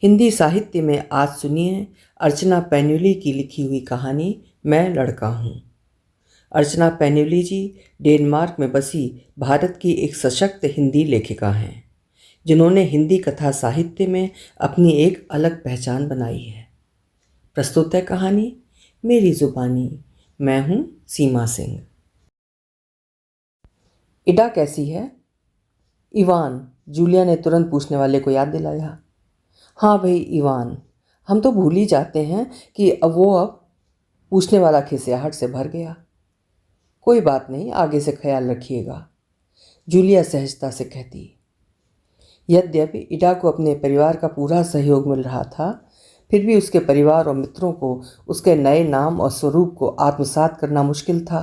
हिंदी साहित्य में आज सुनिए अर्चना पैन्यूली की लिखी हुई कहानी मैं लड़का हूँ। अर्चना पैन्यूली जी डेनमार्क में बसी भारत की एक सशक्त हिंदी लेखिका हैं, जिन्होंने हिंदी कथा साहित्य में अपनी एक अलग पहचान बनाई है। प्रस्तुत है कहानी मेरी जुबानी। मैं हूँ सीमा सिंह। इडा कैसी है? इवान, जूलिया ने तुरंत पूछने वाले को याद दिलाया। हाँ भाई इवान, हम तो भूल ही जाते हैं कि अब पूछने वाला खिसियाहट से भर गया। कोई बात नहीं, आगे से ख्याल रखिएगा, जूलिया सहजता से कहती। यद्यपि इडा को अपने परिवार का पूरा सहयोग मिल रहा था, फिर भी उसके परिवार और मित्रों को उसके नए नाम और स्वरूप को आत्मसात करना मुश्किल था।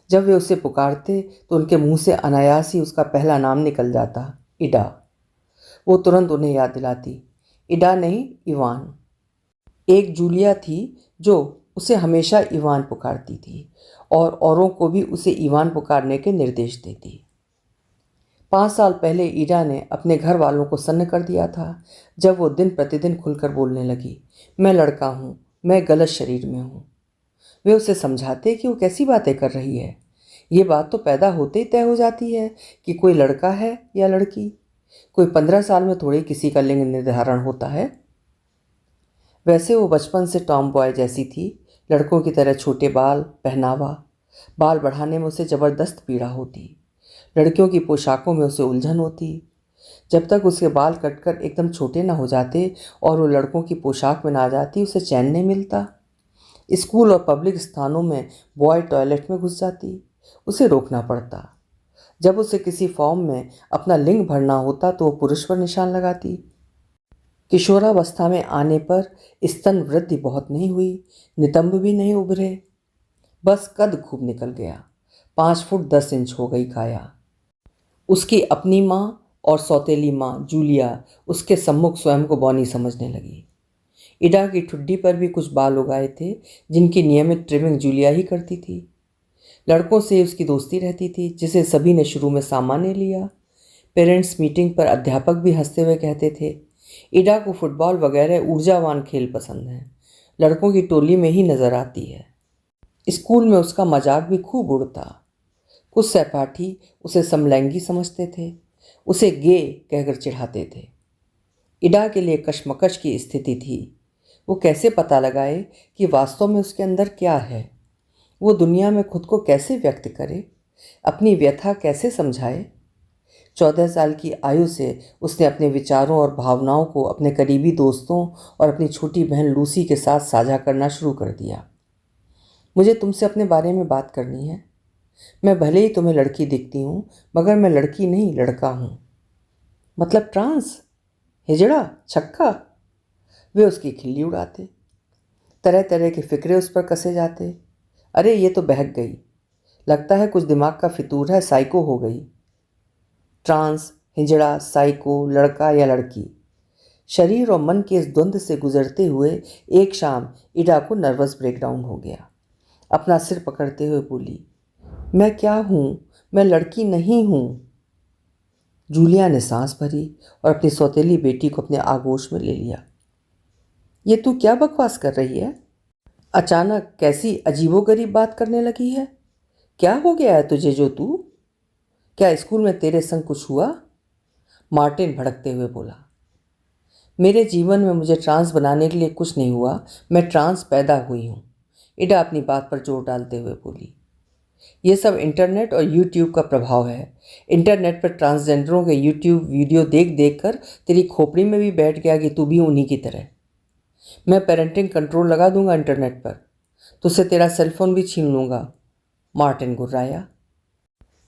जब वे उसे पुकारते तो उनके मुंह से अनायास ही उसका पहला नाम निकल जाता, इडा। वो तुरंत उन्हें याद दिलाती, इडा नहीं इवान। एक जूलिया थी जो उसे हमेशा इवान पुकारती थी और औरों को भी उसे इवान पुकारने के निर्देश देती। 5 साल पहले इडा ने अपने घर वालों को सन्न कर दिया था, जब वो दिन प्रतिदिन खुलकर बोलने लगी, मैं लड़का हूँ, मैं गलत शरीर में हूँ। वे उसे समझाते कि वो कैसी बातें कर रही है। ये बात तो पैदा होते ही तय हो जाती है कि कोई लड़का है या लड़की। कोई 15 साल में थोड़ी किसी का लिंग निर्धारण होता है। वैसे वो बचपन से टॉम बॉय जैसी थी, लड़कों की तरह छोटे बाल, पहनावा। बाल बढ़ाने में उसे ज़बरदस्त पीड़ा होती। लड़कियों की पोशाकों में उसे उलझन होती। जब तक उसके बाल कटकर एकदम छोटे ना हो जाते और वो लड़कों की पोशाक में ना आ जाती, उसे चैन नहीं मिलता। स्कूल और पब्लिक स्थानों में बॉय टॉयलेट में घुस जाती, उसे रोकना पड़ता। जब उसे किसी फॉर्म में अपना लिंग भरना होता तो वो पुरुष पर निशान लगाती। किशोरावस्था में आने पर स्तन वृद्धि बहुत नहीं हुई, नितंब भी नहीं उभरे, बस कद खूब निकल गया। 5 फुट 10 इंच हो गई काया। उसकी अपनी माँ और सौतेली माँ जूलिया उसके सम्मुख स्वयं को बौनी समझने लगी। इडा की ठुड्डी पर भी कुछ बाल उगाए थे, जिनकी नियमित ट्रिमिंग जूलिया ही करती थी। लड़कों से उसकी दोस्ती रहती थी, जिसे सभी ने शुरू में सामान्य लिया। पेरेंट्स मीटिंग पर अध्यापक भी हंसते हुए कहते थे, इडा को फुटबॉल वगैरह ऊर्जावान खेल पसंद है, लड़कों की टोली में ही नजर आती है। स्कूल में उसका मजाक भी खूब उड़ता। कुछ सहपाठी उसे समलैंगी समझते थे, उसे गे कहकर चिढ़ाते थे। इडा के लिए कशमकश की स्थिति थी। वो कैसे पता लगाए कि वास्तव में उसके अंदर क्या है। वो दुनिया में खुद को कैसे व्यक्त करे, अपनी व्यथा कैसे समझाए। 14 साल की आयु से उसने अपने विचारों और भावनाओं को अपने करीबी दोस्तों और अपनी छोटी बहन लूसी के साथ साझा करना शुरू कर दिया। मुझे तुमसे अपने बारे में बात करनी है। मैं भले ही तुम्हें लड़की दिखती हूँ, मगर मैं लड़की नहीं, लड़का हूँ। मतलब ट्रांस, हिजड़ा, छक्का। वे उसकी खिल्ली उड़ाते। तरह तरह के फिक्रे उस पर कसे जाते। अरे ये तो बहक गई, लगता है कुछ दिमाग का फितूर है, साइको हो गई। ट्रांस, हिजड़ा, साइको, लड़का या लड़की, शरीर और मन के इस द्वंद्व से गुजरते हुए एक शाम इडा को नर्वस ब्रेकडाउन हो गया। अपना सिर पकड़ते हुए बोली, मैं क्या हूँ? मैं लड़की नहीं हूँ। जूलिया ने सांस भरी और अपनी सौतेली बेटी को अपने आगोश में ले लिया। ये तू क्या बकवास कर रही है? अचानक कैसी अजीबोगरीब बात करने लगी है? क्या हो गया है तुझे जो तू? क्या स्कूल में तेरे संग कुछ हुआ? मार्टिन भड़कते हुए बोला। मेरे जीवन में मुझे ट्रांस बनाने के लिए कुछ नहीं हुआ, मैं ट्रांस पैदा हुई हूँ, इडा अपनी बात पर जोर डालते हुए बोली। ये सब इंटरनेट और यूट्यूब का प्रभाव है। इंटरनेट पर ट्रांसजेंडरों के यूट्यूब वीडियो देख देख कर तेरी खोपड़ी में भी बैठ गया कि तू भी उन्हीं की तरह। मैं पेरेंटिंग कंट्रोल लगा दूंगा इंटरनेट पर, तुझसे तेरा सेलफोन भी छीन लूँगा, मार्टिन गुर्राया।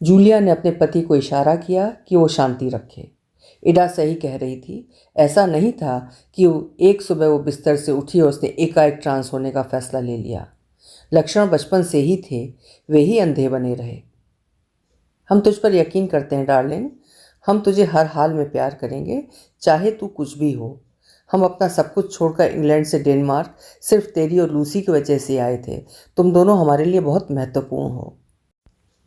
जूलिया ने अपने पति को इशारा किया कि वो शांति रखे। इडा सही कह रही थी। ऐसा नहीं था कि एक सुबह वो बिस्तर से उठी और उसने एकाएक ट्रांस होने का फैसला ले लिया। लक्षण बचपन से ही थे, वे ही अंधे बने रहे। हम तुझ पर यकीन करते हैं डार्लिंग, हम तुझे हर हाल में प्यार करेंगे, चाहे तू कुछ भी हो। हम अपना सब कुछ छोड़कर इंग्लैंड से डेनमार्क सिर्फ तेरी और लूसी की वजह से आए थे। तुम दोनों हमारे लिए बहुत महत्वपूर्ण हो।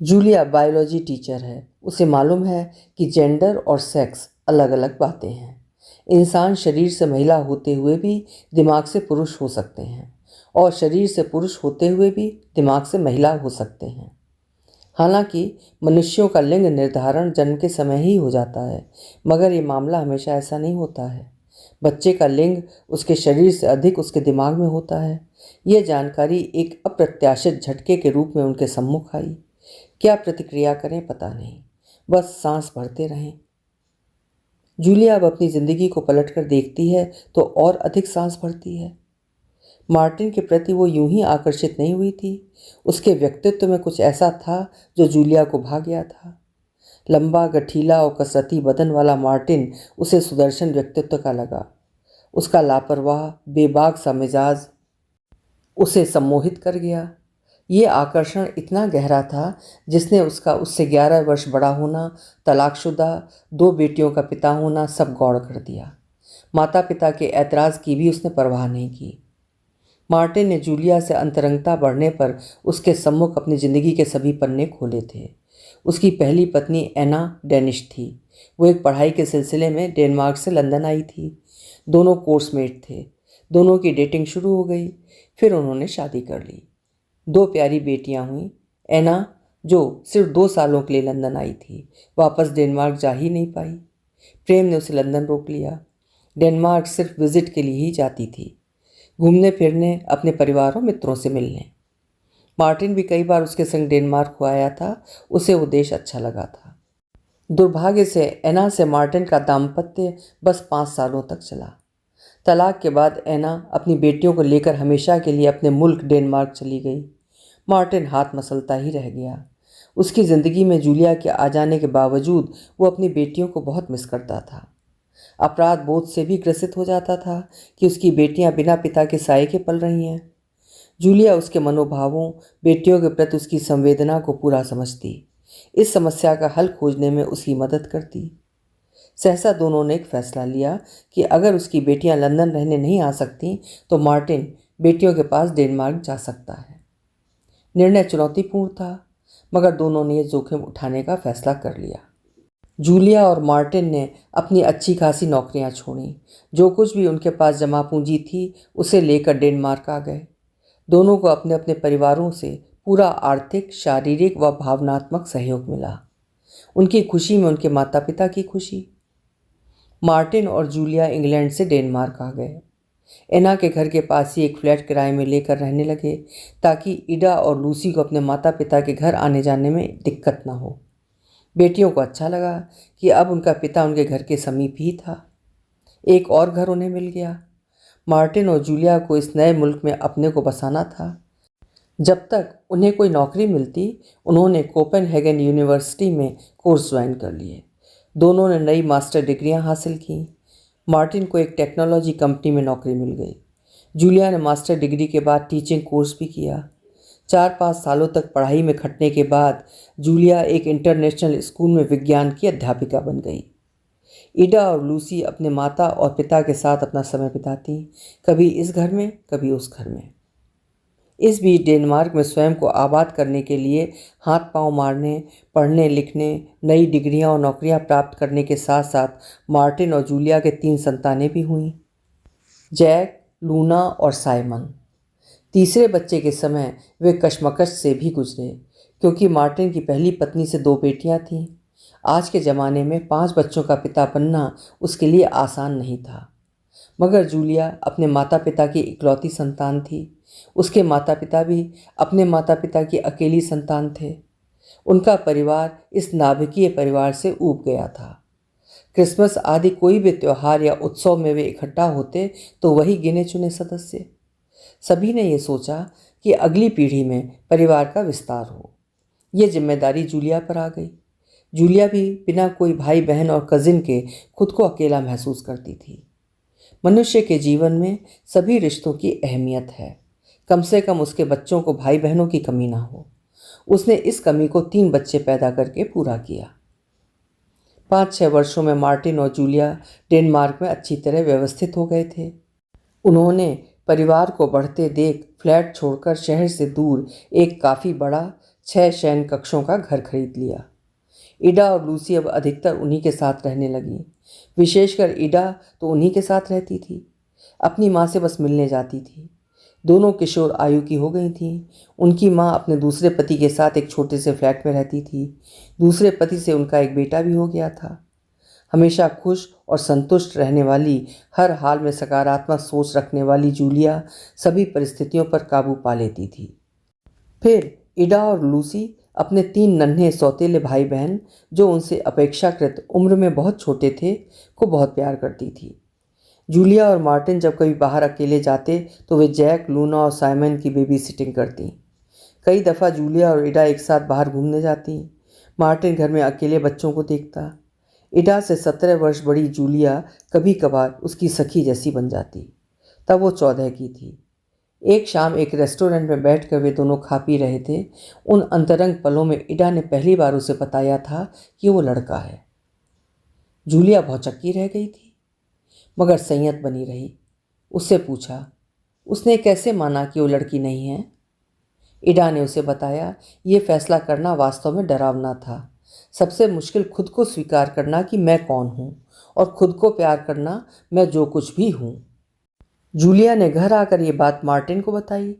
जूलिया बायोलॉजी टीचर है, उसे मालूम है कि जेंडर और सेक्स अलग अलग बातें हैं। इंसान शरीर से महिला होते हुए भी दिमाग से पुरुष हो सकते हैं और शरीर से पुरुष होते हुए भी दिमाग से महिला हो सकते हैं। हालांकि मनुष्यों का लिंग निर्धारण जन्म के समय ही हो जाता है, मगर ये मामला हमेशा ऐसा नहीं होता है। बच्चे का लिंग उसके शरीर से अधिक उसके दिमाग में होता है। यह जानकारी एक अप्रत्याशित झटके के रूप में उनके सम्मुख आई। क्या प्रतिक्रिया करें पता नहीं, बस सांस भरते रहें। जूलिया अब अपनी जिंदगी को पलटकर देखती है तो और अधिक सांस भरती है। मार्टिन के प्रति वो यूं ही आकर्षित नहीं हुई थी। उसके व्यक्तित्व में कुछ ऐसा था जो जूलिया को भा गया था। लंबा, गठीला और कसरती बदन वाला मार्टिन उसे सुदर्शन व्यक्तित्व का लगा। उसका लापरवाह, बेबाक सा मिजाज उसे सम्मोहित कर गया। ये आकर्षण इतना गहरा था जिसने उसका उससे 11 वर्ष बड़ा होना, तलाकशुदा, 2 बेटियों का पिता होना सब गौड़ कर दिया। माता पिता के ऐतराज़ की भी उसने परवाह नहीं की। मार्टिन ने जूलिया से अंतरंगता बढ़ने पर उसके सम्मुख अपनी ज़िंदगी के सभी पन्ने खोले थे। उसकी पहली पत्नी एना डेनिश थी। वो एक पढ़ाई के सिलसिले में डेनमार्क से लंदन आई थी। दोनों कोर्समेट थे। दोनों की डेटिंग शुरू हो गई। फिर उन्होंने शादी कर ली। 2 प्यारी बेटियां हुईं। एना, जो सिर्फ 2 सालों के लिए लंदन आई थी, वापस डेनमार्क जा ही नहीं पाई। प्रेम ने उसे लंदन रोक लिया। डेनमार्क सिर्फ विजिट के लिए ही जाती थी, घूमने फिरने, अपने परिवार और मित्रों से मिलने। मार्टिन भी कई बार उसके संग डेनमार्क को आया था। उसे वो देश अच्छा लगा था। दुर्भाग्य से एना से मार्टिन का दाम्पत्य बस 5 सालों तक चला। तलाक के बाद एना अपनी बेटियों को लेकर हमेशा के लिए अपने मुल्क डेनमार्क चली गई। मार्टिन हाथ मसलता ही रह गया। उसकी ज़िंदगी में जूलिया के आ जाने के बावजूद वो अपनी बेटियों को बहुत मिस करता था। अपराध बोध से भी ग्रसित हो जाता था कि उसकी बेटियां बिना पिता के साए के पल रही हैं। जूलिया उसके मनोभावों, बेटियों के प्रति उसकी संवेदना को पूरा समझती। इस समस्या का हल खोजने में उसकी मदद करती। सहसा दोनों ने एक फैसला लिया कि अगर उसकी बेटियां लंदन रहने नहीं आ सकती तो मार्टिन बेटियों के पास डेनमार्क जा सकता है। निर्णय चुनौतीपूर्ण था, मगर दोनों ने जोखिम उठाने का फैसला कर लिया। जूलिया और मार्टिन ने अपनी अच्छी खासी नौकरियां छोड़ी। जो कुछ भी उनके पास जमा पूंजी थी उसे लेकर डेनमार्क आ गए। दोनों को अपने अपने परिवारों से पूरा आर्थिक, शारीरिक व भावनात्मक सहयोग मिला। उनकी खुशी में उनके माता पिता की खुशी। मार्टिन और जूलिया इंग्लैंड से डेनमार्क आ गए। एना के घर के पास ही एक फ्लैट किराए में लेकर रहने लगे ताकि इडा और लूसी को अपने माता पिता के घर आने जाने में दिक्कत ना हो। बेटियों को अच्छा लगा कि अब उनका पिता उनके घर के समीप ही था। एक और घर उन्हें मिल गया। मार्टिन और जूलिया को इस नए मुल्क में अपने को बसाना था। जब तक उन्हें कोई नौकरी मिलती, उन्होंने कोपेनहेगन यूनिवर्सिटी में कोर्स ज्वाइन कर लिए। दोनों ने नई मास्टर डिग्रियां हासिल की। मार्टिन को एक टेक्नोलॉजी कंपनी में नौकरी मिल गई। जूलिया ने मास्टर डिग्री के बाद टीचिंग कोर्स भी किया। 4-5 सालों तक पढ़ाई में खटने के बाद जूलिया एक इंटरनेशनल स्कूल में विज्ञान की अध्यापिका बन गई। ईडा और लूसी अपने माता और पिता के साथ अपना समय बिताती, कभी इस घर में, कभी उस घर में। इस बीच डेनमार्क में स्वयं को आबाद करने के लिए हाथ पांव मारने, पढ़ने लिखने, नई डिग्रियां और नौकरियां प्राप्त करने के साथ साथ मार्टिन और जूलिया के 3 संतानें भी हुईं, जैक, लूना और साइमन। तीसरे बच्चे के समय वे कशमकश से भी गुजरे, क्योंकि मार्टिन की पहली पत्नी से 2 बेटियां थीं। आज के ज़माने में 5 बच्चों का पिता बनना उसके लिए आसान नहीं था, मगर जूलिया अपने माता पिता की इकलौती संतान थी। उसके माता पिता भी अपने माता पिता की अकेली संतान थे। उनका परिवार इस नाभिकीय परिवार से ऊब गया था। क्रिसमस आदि कोई भी त्यौहार या उत्सव में वे इकट्ठा होते तो वही गिने चुने सदस्य। सभी ने ये सोचा कि अगली पीढ़ी में परिवार का विस्तार हो। ये जिम्मेदारी जूलिया पर आ गई। जूलिया भी बिना कोई भाई बहन और कजिन के खुद को अकेला महसूस करती थी। मनुष्य के जीवन में सभी रिश्तों की अहमियत है, कम से कम उसके बच्चों को भाई बहनों की कमी ना हो। उसने इस कमी को 3 बच्चे पैदा करके पूरा किया। 5-6 वर्षों में मार्टिन और जूलिया डेनमार्क में अच्छी तरह व्यवस्थित हो गए थे। उन्होंने परिवार को बढ़ते देख फ्लैट छोड़कर शहर से दूर एक काफ़ी बड़ा 6 शयन कक्षों का घर खरीद लिया। ईडा और लूसी अब अधिकतर उन्हीं के साथ रहने लगी। विशेषकर ईडा तो उन्हीं के साथ रहती थी, अपनी माँ से बस मिलने जाती थी। दोनों किशोर आयु की हो गई थीं। उनकी माँ अपने दूसरे पति के साथ एक छोटे से फ्लैट में रहती थी। दूसरे पति से उनका एक बेटा भी हो गया था। हमेशा खुश और संतुष्ट रहने वाली, हर हाल में सकारात्मक सोच रखने वाली जूलिया सभी परिस्थितियों पर काबू पा लेती थी। फिर ईडा और लूसी अपने 3 नन्हे सौतेले भाई बहन, जो उनसे अपेक्षाकृत उम्र में बहुत छोटे थे, को बहुत प्यार करती थी। जूलिया और मार्टिन जब कभी बाहर अकेले जाते तो वे जैक, लूना और साइमन की बेबी सिटिंग करती। कई दफ़ा जूलिया और ईडा एक साथ बाहर घूमने जाती। मार्टिन घर में अकेले बच्चों को देखता। ईडा से 17 वर्ष बड़ी जूलिया कभी कभार उसकी सखी जैसी बन जाती। तब वो 14 की थी। एक शाम एक रेस्टोरेंट में बैठकर वे दोनों खा पी रहे थे। उन अंतरंग पलों में ईडा ने पहली बार उसे बताया था कि वो लड़का है। जूलिया भौचक्की रह गई थी, मगर संयत बनी रही। उससे पूछा, उसने कैसे माना कि वो लड़की नहीं है? ईडा ने उसे बताया, ये फैसला करना वास्तव में डरावना था। सबसे मुश्किल खुद को स्वीकार करना कि मैं कौन हूँ, और खुद को प्यार करना, मैं जो कुछ भी हूँ। जूलिया ने घर आकर ये बात मार्टिन को बताई।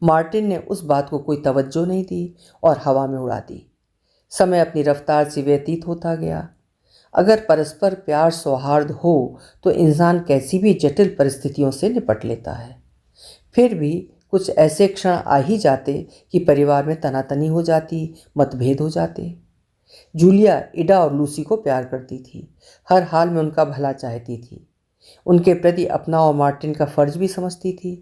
मार्टिन ने उस बात को कोई तवज्जो नहीं दी और हवा में उड़ा दी। समय अपनी रफ्तार से व्यतीत होता गया। अगर परस्पर प्यार सौहार्द हो तो इंसान कैसी भी जटिल परिस्थितियों से निपट लेता है। फिर भी कुछ ऐसे क्षण आ ही जाते कि परिवार में तनातनी हो जाती, मतभेद हो जाते। जूलिया ईडा और लूसी को प्यार करती थी, हर हाल में उनका भला चाहती थी, उनके प्रति अपना और मार्टिन का फर्ज भी समझती थी।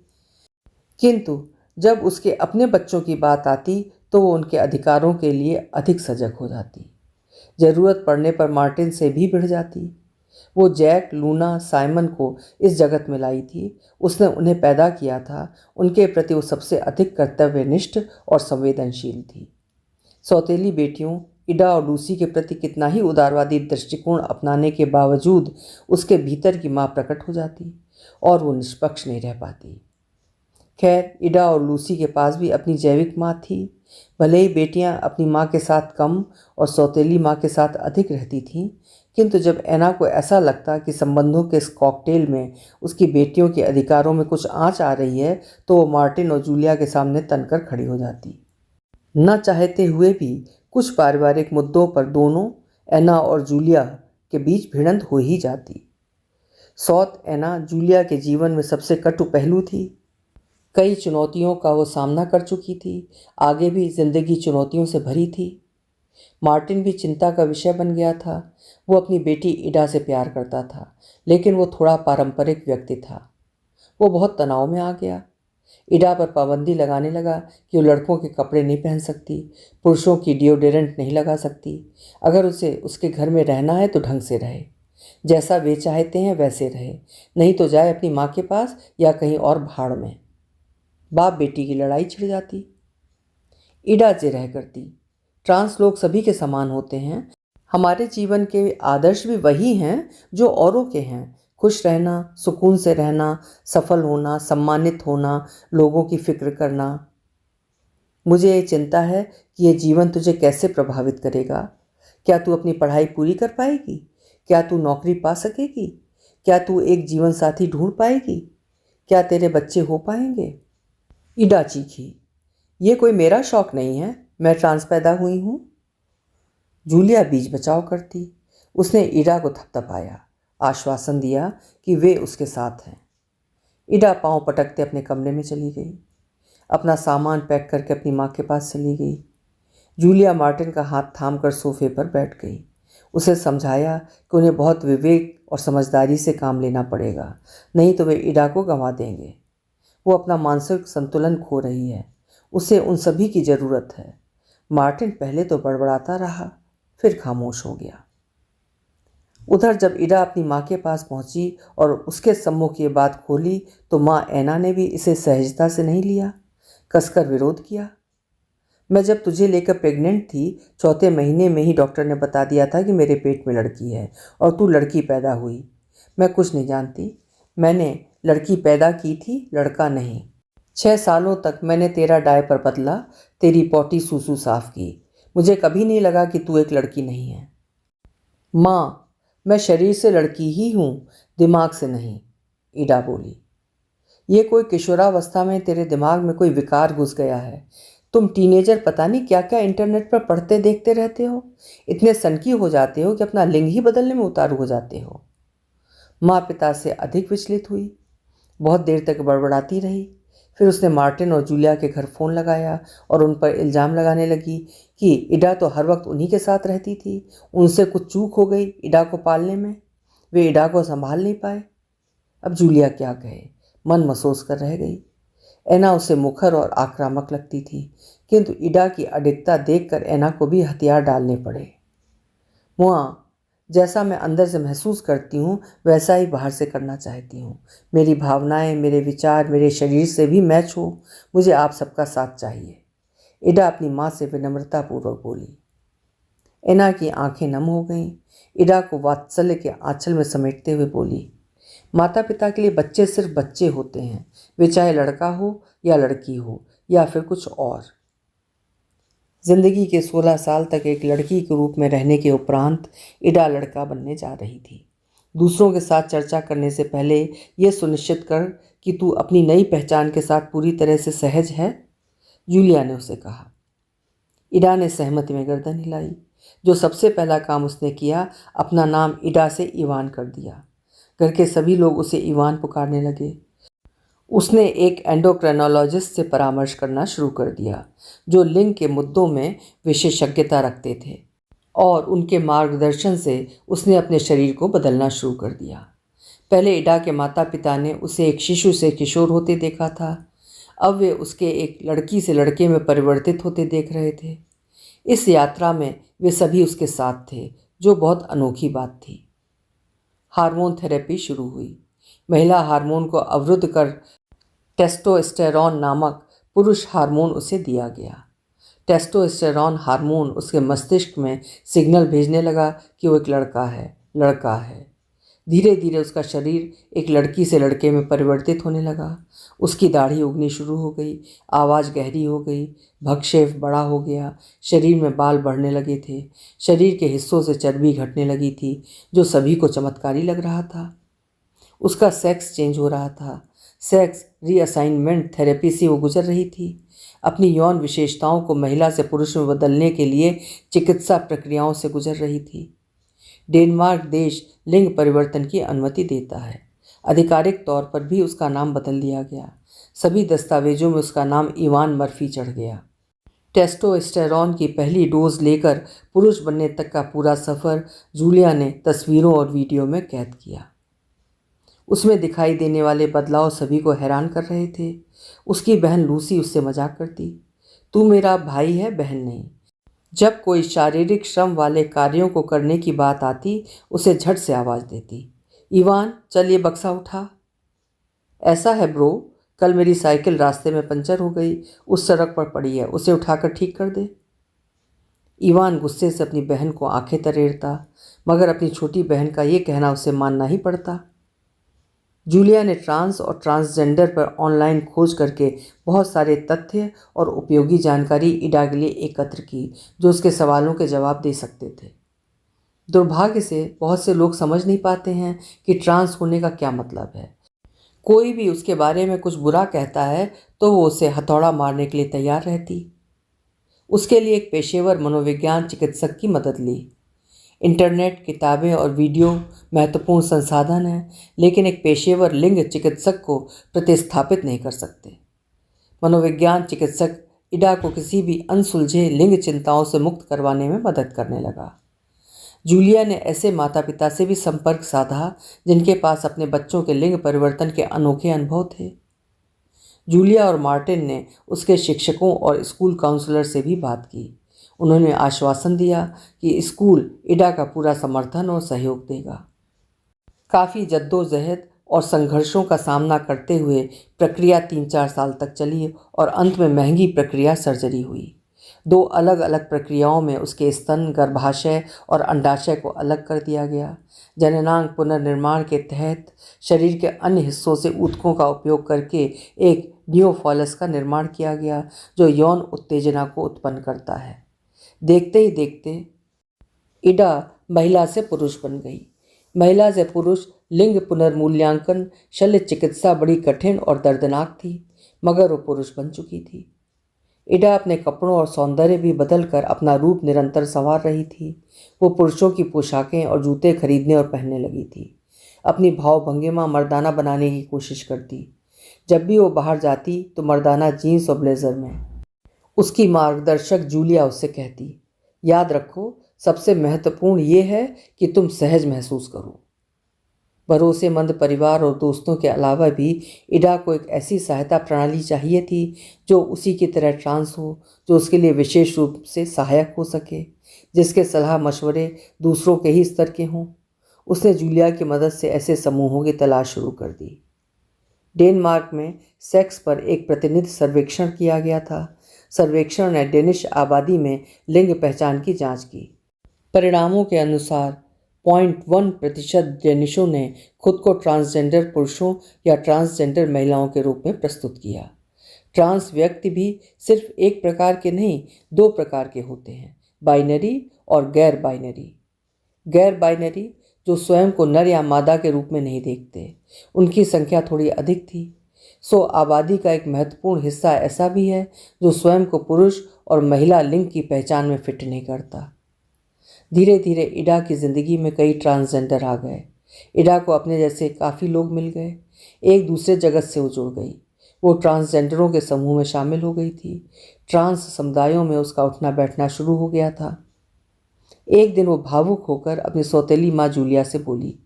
किंतु जब उसके अपने बच्चों की बात आती तो वो उनके अधिकारों के लिए अधिक सजग हो जाती। जरूरत पड़ने पर मार्टिन से भी भिड़ जाती। वो जैक, लूना, साइमन को इस जगत में लाई थी। उसने उन्हें पैदा किया था। उनके प्रति वो सबसे अधिक कर्तव्यनिष्ठ और संवेदनशील थी। सौतेली बेटियों ईडा और लूसी के प्रति कितना ही उदारवादी दृष्टिकोण अपनाने के बावजूद उसके भीतर की माँ प्रकट हो जाती और वो निष्पक्ष नहीं रह पाती। खैर, ईडा और लूसी के पास भी अपनी जैविक माँ थी। भले ही बेटियां अपनी माँ के साथ कम और सौतेली माँ के साथ अधिक रहती थीं, किंतु जब ऐना को ऐसा लगता कि संबंधों के इस कॉकटेल में उसकी बेटियों के अधिकारों में कुछ आंच आ रही है, तो वो मार्टिन और जूलिया के सामने तनकर खड़ी हो जाती। न चाहते हुए भी कुछ पारिवारिक मुद्दों पर दोनों ऐना और जूलिया के बीच भिड़ंत हो ही जाती। सौत ऐना जूलिया के जीवन में सबसे कटु पहलू थी। कई चुनौतियों का वो सामना कर चुकी थी। आगे भी जिंदगी चुनौतियों से भरी थी। मार्टिन भी चिंता का विषय बन गया था। वो अपनी बेटी ईडा से प्यार करता था, लेकिन वो थोड़ा पारंपरिक व्यक्ति था। वो बहुत तनाव में आ गया। ईडा पर पाबंदी लगाने लगा कि वो लड़कों के कपड़े नहीं पहन सकती, पुरुषों की डिओड्रेंट नहीं लगा सकती। अगर उसे उसके घर में रहना है तो ढंग से रहे, जैसा वे चाहते हैं वैसे रहे, नहीं तो जाए अपनी माँ के पास या कहीं और भाड़ में। बाप बेटी की लड़ाई छिड़ जाती। ईडा जिरह करती, ट्रांस लोग सभी के समान होते हैं। हमारे जीवन के आदर्श भी वही हैं जो औरों के हैं। खुश रहना, सुकून से रहना, सफल होना, सम्मानित होना, लोगों की फिक्र करना। मुझे ये चिंता है कि ये जीवन तुझे कैसे प्रभावित करेगा। क्या तू अपनी पढ़ाई पूरी कर पाएगी? क्या तू नौकरी पा सकेगी? क्या तू एक जीवन साथी ढूंढ पाएगी? क्या तेरे बच्चे हो पाएंगे? ईडा चीखी, ये कोई मेरा शौक नहीं है, मैं ट्रांस पैदा हुई हूँ। जूलिया बीच बचाव करती। उसने ईडा को थपथपाया, आश्वासन दिया कि वे उसके साथ हैं। ईडा पांव पटकते अपने कमरे में चली गई। अपना सामान पैक करके अपनी माँ के पास चली गई। जूलिया मार्टिन का हाथ थामकर सोफे पर बैठ गई। उसे समझाया कि उन्हें बहुत विवेक और समझदारी से काम लेना पड़ेगा, नहीं तो वे ईडा को गंवा देंगे। वो अपना मानसिक संतुलन खो रही है। उसे उन सभी की ज़रूरत है। मार्टिन पहले तो बड़बड़ाता रहा, फिर खामोश हो गया। उधर जब ईडा अपनी माँ के पास पहुंची और उसके सम्मुख ये बात खोली तो माँ ऐना ने भी इसे सहजता से नहीं लिया, कसकर विरोध किया। मैं जब तुझे लेकर प्रेग्नेंट थी, 4 महीने में ही डॉक्टर ने बता दिया था कि मेरे पेट में लड़की है और तू लड़की पैदा हुई। मैं कुछ नहीं जानती। मैंने लड़की पैदा की थी, लड़का नहीं। 6 सालों तक मैंने तेरा डायपर बदला, तेरी पॉटी सूसू साफ की। मुझे कभी नहीं लगा कि तू एक लड़की नहीं है। माँ, मैं शरीर से लड़की ही हूँ, दिमाग से नहीं, ईडा बोली। ये कोई किशोरावस्था में तेरे दिमाग में कोई विकार घुस गया है। तुम टीनेजर पता नहीं क्या क्या इंटरनेट पर पढ़ते देखते रहते हो, इतने सनकी हो जाते हो कि अपना लिंग ही बदलने में उतारू हो जाते हो। माँ पिता से अधिक विचलित हुई, बहुत देर तक बड़बड़ाती रही। फिर उसने मार्टिन और जूलिया के घर फ़ोन लगाया और उन पर इल्ज़ाम लगाने लगी कि ईडा तो हर वक्त उन्हीं के साथ रहती थी, उनसे कुछ चूक हो गई ईडा को पालने में, वे ईडा को संभाल नहीं पाए। अब जूलिया क्या कहे, मन महसूस कर रह गई। एना उसे मुखर और आक्रामक लगती थी, किंतु ईडा की अडिगता देखकर एना को भी हथियार डालने पड़े। मुआ, जैसा मैं अंदर से महसूस करती हूँ वैसा ही बाहर से करना चाहती हूँ। मेरी भावनाएं, मेरे विचार मेरे शरीर से भी मैच हो। मुझे आप सबका साथ चाहिए, ईडा अपनी माँ से विनम्रतापूर्वक बोली। एना की आंखें नम हो गईं। ईडा को वात्सल्य के आंचल में समेटते हुए बोली, माता पिता के लिए बच्चे सिर्फ बच्चे होते हैं, वे चाहे लड़का हो या लड़की हो या फिर कुछ और। जिंदगी के 16 साल तक एक लड़की के रूप में रहने के उपरांत ईडा लड़का बनने जा रही थी। दूसरों के साथ चर्चा करने से पहले यह सुनिश्चित कर कि तू अपनी नई पहचान के साथ पूरी तरह से सहज है, जूलिया ने उसे कहा। ईडा ने सहमति में गर्दन हिलाई। जो सबसे पहला काम उसने किया, अपना नाम ईडा से इवान कर दिया। घर के सभी लोग उसे इवान पुकारने लगे। उसने एक एंडोक्राइनोलॉजिस्ट से परामर्श करना शुरू कर दिया, जो लिंग के मुद्दों में विशेषज्ञता रखते थे, और उनके मार्गदर्शन से उसने अपने शरीर को बदलना शुरू कर दिया। पहले ईडा के माता पिता ने उसे एक शिशु से किशोर होते देखा था, अब वे उसके एक लड़की से लड़के में परिवर्तित होते देख रहे थे। इस यात्रा में वे सभी उसके साथ थे, जो बहुत अनोखी बात थी। हार्मोन थेरेपी शुरू हुई। महिला हार्मोन को अवरुद्ध कर टेस्टोस्टेरॉन नामक पुरुष हार्मोन उसे दिया गया। टेस्टोस्टेरॉन हार्मोन उसके मस्तिष्क में सिग्नल भेजने लगा कि वो एक लड़का है, लड़का है। धीरे धीरे उसका शरीर एक लड़की से लड़के में परिवर्तित होने लगा। उसकी दाढ़ी उगनी शुरू हो गई, आवाज़ गहरी हो गई, भक्षेप बड़ा हो गया, शरीर में बाल बढ़ने लगे थे, शरीर के हिस्सों से चर्बी घटने लगी थी, जो सभी को चमत्कारी लग रहा था। उसका सेक्स चेंज हो रहा था। सेक्स रीअसाइनमेंट थेरेपी से वो गुजर रही थी। अपनी यौन विशेषताओं को महिला से पुरुष में बदलने के लिए चिकित्सा प्रक्रियाओं से गुजर रही थी। डेनमार्क देश लिंग परिवर्तन की अनुमति देता है। आधिकारिक तौर पर भी उसका नाम बदल दिया गया। सभी दस्तावेजों में उसका नाम इवान मर्फी चढ़ गया। टेस्टोस्टेरॉन की पहली डोज लेकर पुरुष बनने तक का पूरा सफ़र जूलिया ने तस्वीरों और वीडियो में कैद किया। उसमें दिखाई देने वाले बदलाव सभी को हैरान कर रहे थे। उसकी बहन लूसी उससे मजाक करती, तू मेरा भाई है, बहन नहीं। जब कोई शारीरिक श्रम वाले कार्यों को करने की बात आती, उसे झट से आवाज़ देती, इवान चल ये बक्सा उठा। ऐसा है ब्रो, कल मेरी साइकिल रास्ते में पंचर हो गई, उस सड़क पर पड़ी है, उसे उठाकर ठीक कर दे। इवान गुस्से से अपनी बहन को आंखें तरेड़ता, मगर अपनी छोटी बहन का ये कहना उसे मानना ही पड़ता। जूलिया ने ट्रांस और ट्रांसजेंडर पर ऑनलाइन खोज करके बहुत सारे तथ्य और उपयोगी जानकारी ईडा के लिए एकत्र की, जो उसके सवालों के जवाब दे सकते थे। दुर्भाग्य से बहुत से लोग समझ नहीं पाते हैं कि ट्रांस होने का क्या मतलब है। कोई भी उसके बारे में कुछ बुरा कहता है तो वो उसे हथौड़ा मारने के लिए तैयार रहती। उसके लिए एक पेशेवर मनोविज्ञान चिकित्सक की मदद ली। इंटरनेट, किताबें और वीडियो महत्वपूर्ण संसाधन हैं, लेकिन एक पेशेवर लिंग चिकित्सक को प्रतिस्थापित नहीं कर सकते। मनोविज्ञान चिकित्सक ईडा को किसी भी अनसुलझे लिंग चिंताओं से मुक्त करवाने में मदद करने लगा। जूलिया ने ऐसे माता पिता से भी संपर्क साधा जिनके पास अपने बच्चों के लिंग परिवर्तन के अनोखे अनुभव थे। जूलिया और मार्टिन ने उसके शिक्षकों और स्कूल काउंसलर से भी बात की। उन्होंने आश्वासन दिया कि स्कूल ईडा का पूरा समर्थन और सहयोग देगा। काफ़ी जद्दोजहद और संघर्षों का सामना करते हुए प्रक्रिया 3-4 साल तक चली और अंत में महंगी प्रक्रिया सर्जरी हुई। 2 अलग अलग प्रक्रियाओं में उसके स्तन, गर्भाशय और अंडाशय को अलग कर दिया गया। जननांग पुनर्निर्माण के तहत शरीर के अन्य हिस्सों से ऊतकों का उपयोग करके एक न्यूफॉलस का निर्माण किया गया, जो यौन उत्तेजना को उत्पन्न करता है। देखते ही देखते इडा महिला से पुरुष बन गई। महिला से पुरुष लिंग पुनर्मूल्यांकन शल्य चिकित्सा बड़ी कठिन और दर्दनाक थी, मगर वो पुरुष बन चुकी थी। इडा अपने कपड़ों और सौंदर्य भी बदलकर अपना रूप निरंतर संवार रही थी। वो पुरुषों की पोशाकें और जूते खरीदने और पहनने लगी थी। अपनी भाव भंगिमा मर्दाना बनाने की कोशिश करती। जब भी वो बाहर जाती तो मर्दाना जीन्स और ब्लेजर में। उसकी मार्गदर्शक जूलिया उससे कहती, याद रखो, सबसे महत्वपूर्ण ये है कि तुम सहज महसूस करो। भरोसेमंद परिवार और दोस्तों के अलावा भी इडा को एक ऐसी सहायता प्रणाली चाहिए थी जो उसी की तरह ट्रांस हो, जो उसके लिए विशेष रूप से सहायक हो सके, जिसके सलाह मशवरे दूसरों के ही स्तर के हों। उसने जूलिया की मदद से ऐसे समूहों की तलाश शुरू कर दी। डेनमार्क में सेक्स पर एक प्रतिनिधि सर्वेक्षण किया गया था। सर्वेक्षण ने डेनिश आबादी में लिंग पहचान की जांच की। परिणामों के अनुसार 0.1% डेनिशों ने खुद को ट्रांसजेंडर पुरुषों या ट्रांसजेंडर महिलाओं के रूप में प्रस्तुत किया। ट्रांस व्यक्ति भी सिर्फ एक प्रकार के नहीं, दो प्रकार के होते हैं, बाइनरी और गैर बाइनरी। गैर बाइनरी जो स्वयं को नर या मादा के रूप में नहीं देखते, उनकी संख्या थोड़ी अधिक थी। आबादी का एक महत्वपूर्ण हिस्सा ऐसा भी है जो स्वयं को पुरुष और महिला लिंग की पहचान में फिट नहीं करता। धीरे धीरे इडा की ज़िंदगी में कई ट्रांसजेंडर आ गए। इडा को अपने जैसे काफ़ी लोग मिल गए। एक दूसरे जगत से वो जुड़ गई। वो ट्रांसजेंडरों के समूह में शामिल हो गई थी। ट्रांस समुदायों में उसका उठना बैठना शुरू हो गया था। एक दिन वो भावुक होकर अपनी सौतेली माँ जूलिया से बोली,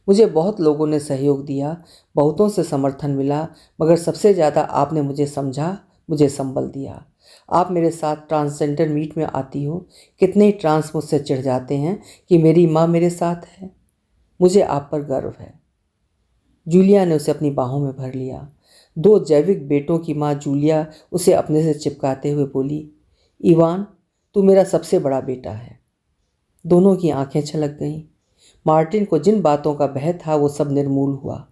मुझे बहुत लोगों ने सहयोग दिया, बहुतों से समर्थन मिला, मगर सबसे ज़्यादा आपने मुझे समझा, मुझे संबल दिया। आप मेरे साथ ट्रांसजेंडर मीट में आती हो। कितने ही ट्रांस मुझसे चिढ़ जाते हैं कि मेरी माँ मेरे साथ है। मुझे आप पर गर्व है। जूलिया ने उसे अपनी बाहों में भर लिया। 2 जैविक बेटों की माँ जूलिया उसे अपने से चिपकाते हुए बोली, इवान, तू मेरा सबसे बड़ा बेटा है। दोनों की आंखें छलक गईं। मार्टिन को जिन बातों का भय था वो सब निर्मूल हुआ।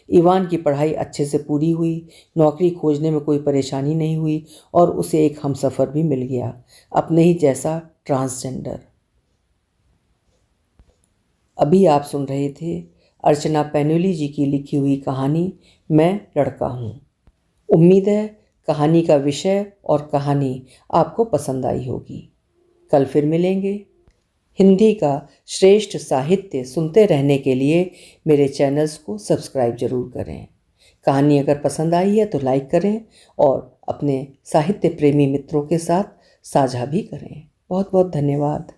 इवान की पढ़ाई अच्छे से पूरी हुई, नौकरी खोजने में कोई परेशानी नहीं हुई और उसे एक हमसफ़र भी मिल गया, अपने ही जैसा ट्रांसजेंडर। अभी आप सुन रहे थे अर्चना पैनुली जी की लिखी हुई कहानी मैं लड़का हूँ। उम्मीद है कहानी का विषय और कहानी आपको पसंद आई होगी। कल फिर मिलेंगे। हिंदी का श्रेष्ठ साहित्य सुनते रहने के लिए मेरे चैनल्स को सब्सक्राइब जरूर करें। कहानी अगर पसंद आई है तो लाइक करें और अपने साहित्य प्रेमी मित्रों के साथ साझा भी करें। बहुत बहुत धन्यवाद।